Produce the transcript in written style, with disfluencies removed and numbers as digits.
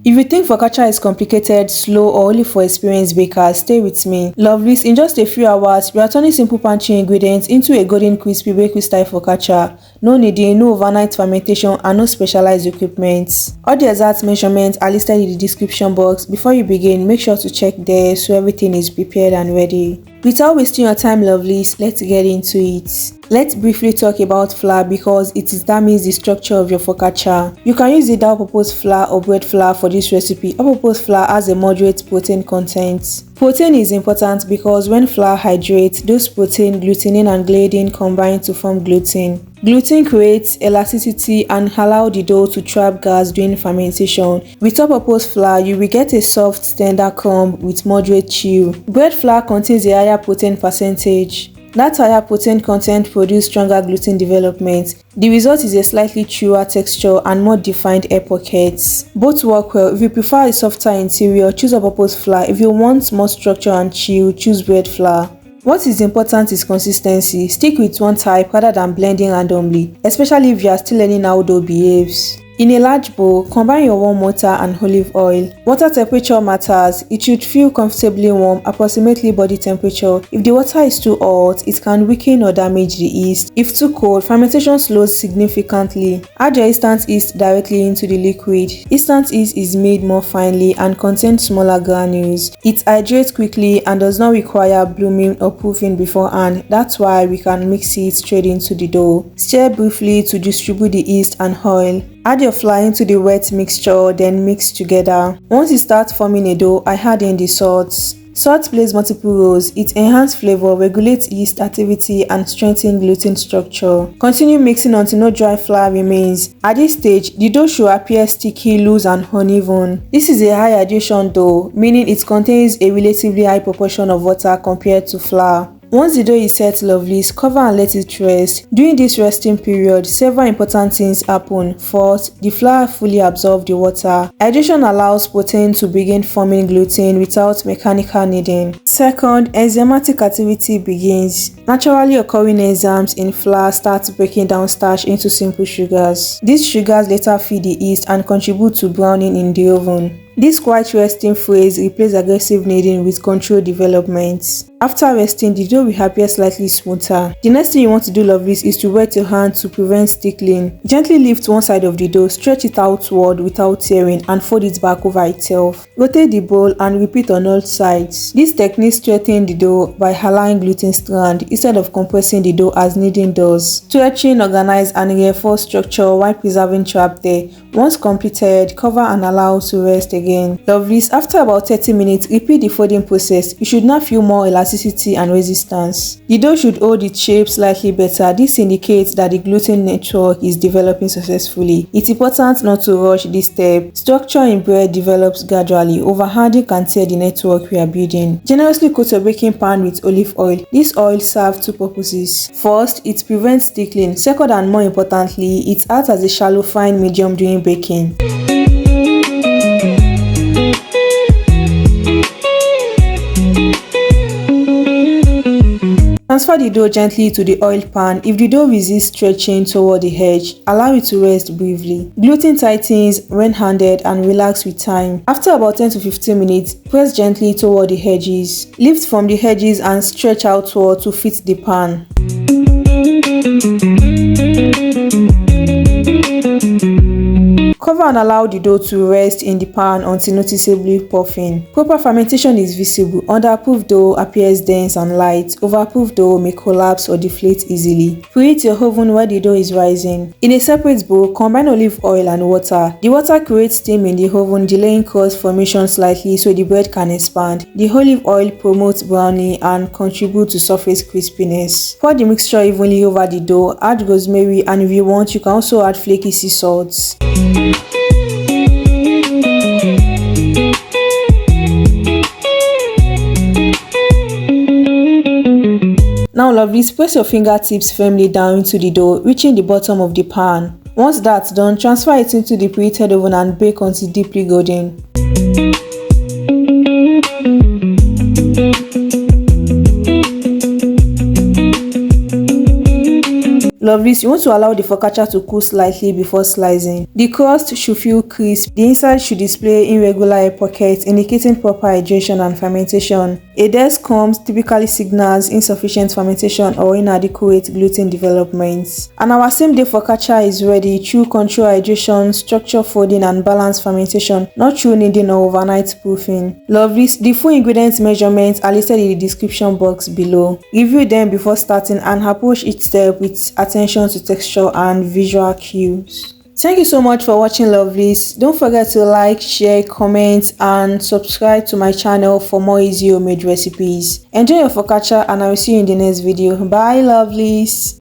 If you think focaccia is complicated, slow, or only for experienced bakers, stay with me. Lovelies, in just a few hours, we are turning simple punchy ingredients into a golden crispy bakery style focaccia. No kneading, no overnight fermentation, and no specialized equipment. All the exact measurements are listed in the description box. Before you begin, make sure to check there so everything is prepared and ready. Without wasting your time, lovelies, let's get into it. Let's briefly talk about flour because it determines the structure of your focaccia. You can use either all-purpose flour or bread flour for this recipe. All-purpose flour has a moderate protein content. Protein is important because when flour hydrates, those protein, glutenin and gliadin combine to form gluten. Gluten creates elasticity and allows the dough to trap gas during fermentation. With all-purpose flour, you will get a soft, tender crumb with moderate chew. Bread flour contains a higher protein percentage. That higher protein content produces stronger gluten development. The result is a slightly chewer texture and more defined air pockets. Both work well. If you prefer a softer interior, choose all-purpose flour. If you want more structure and chew, choose bread flour. What is important is consistency. Stick with one type rather than blending randomly, especially if you are still learning how dough behaves. In a large bowl, combine your warm water and olive oil. Water temperature matters. It should feel comfortably warm, approximately body temperature. If the water is too hot, it can weaken or damage the yeast. If too cold, fermentation slows significantly. Add your instant yeast directly into the liquid. Instant yeast is made more finely and contains smaller granules. It hydrates quickly and does not require blooming or proofing beforehand. That's why we can mix it straight into the dough. Stir briefly to distribute the yeast and oil. Add your flour into the wet mixture, then mix together. Once you start forming a dough, I add in the salt. Salt plays multiple roles. It enhances flavor, regulates yeast activity, and strengthens gluten structure. Continue mixing until no dry flour remains. At this stage, the dough should appear sticky, loose, and uneven. This is a high hydration dough, meaning it contains a relatively high proportion of water compared to flour. Once the dough is set, lovelies, cover and let it rest. During this resting period, several important things happen. First, the flour fully absorbs the water. Hydration allows protein to begin forming gluten without mechanical kneading. Second, enzymatic activity begins. Naturally occurring enzymes in flour start breaking down starch into simple sugars. These sugars later feed the yeast and contribute to browning in the oven. This quiet resting phase replaces aggressive kneading with controlled development. After resting, the dough will appear slightly smoother. The next thing you want to do, lovelies, is to wet your hand to prevent stickling. Gently lift one side of the dough, stretch it outward without tearing, and fold it back over itself. Rotate the bowl and repeat on all sides. This technique strengthens the dough by allowing gluten strand instead of compressing the dough as kneading does. Stretching, organize, and reinforce structure while preserving trapped air. Once completed, cover and allow to rest again. Lovelies, after about 30 minutes, repeat the folding process. You should now feel more elasticity and resistance. The dough should hold its shape slightly better. This indicates that the gluten network is developing successfully. It's important not to rush this step. Structure in bread develops gradually. Overhanding can tear the network we are building. Generously coat your baking pan with olive oil. This oil serves two purposes. First, it prevents stickling. Second, and more importantly, it acts as a shallow fine medium during baking. Transfer the dough gently to the oil pan. If the dough resists stretching toward the edge, allow it to rest briefly. Gluten tightens when handed and relax with time. After about 10 to 15 minutes, press gently toward the edges. Lift from the edges and stretch outward to fit the pan. Cover and allow the dough to rest in the pan until noticeably puffing. Proper fermentation is visible. Underproofed dough appears dense and light. Overproofed dough may collapse or deflate easily. Preheat your oven while the dough is rising. In a separate bowl, combine olive oil and water. The water creates steam in the oven, delaying crust formation slightly so the bread can expand. The olive oil promotes browning and contributes to surface crispiness. Pour the mixture evenly over the dough. Add rosemary, and if you want, you can also add flaky sea salt. Now, lovelies, press your fingertips firmly down into the dough, reaching the bottom of the pan. Once that's done, transfer it into the preheated oven and bake until deeply golden. Lovelies, you want to allow the focaccia to cool slightly before slicing. The crust should feel crisp. The inside should display irregular air pockets indicating proper hydration and fermentation. A dead crumb typically signals insufficient fermentation or inadequate gluten development. And our same-day focaccia is ready through controlled hydration, structured folding, and balanced fermentation, not through kneading or overnight proofing. Lovelies, the full ingredients measurements are listed in the description box below. Review them before starting and approach each step with attention to texture and visual cues. Thank you so much for watching, lovelies. Don't forget to like, share, comment, and subscribe to my channel for more easy homemade recipes. Enjoy your focaccia and I will see you in the next video. Bye, lovelies.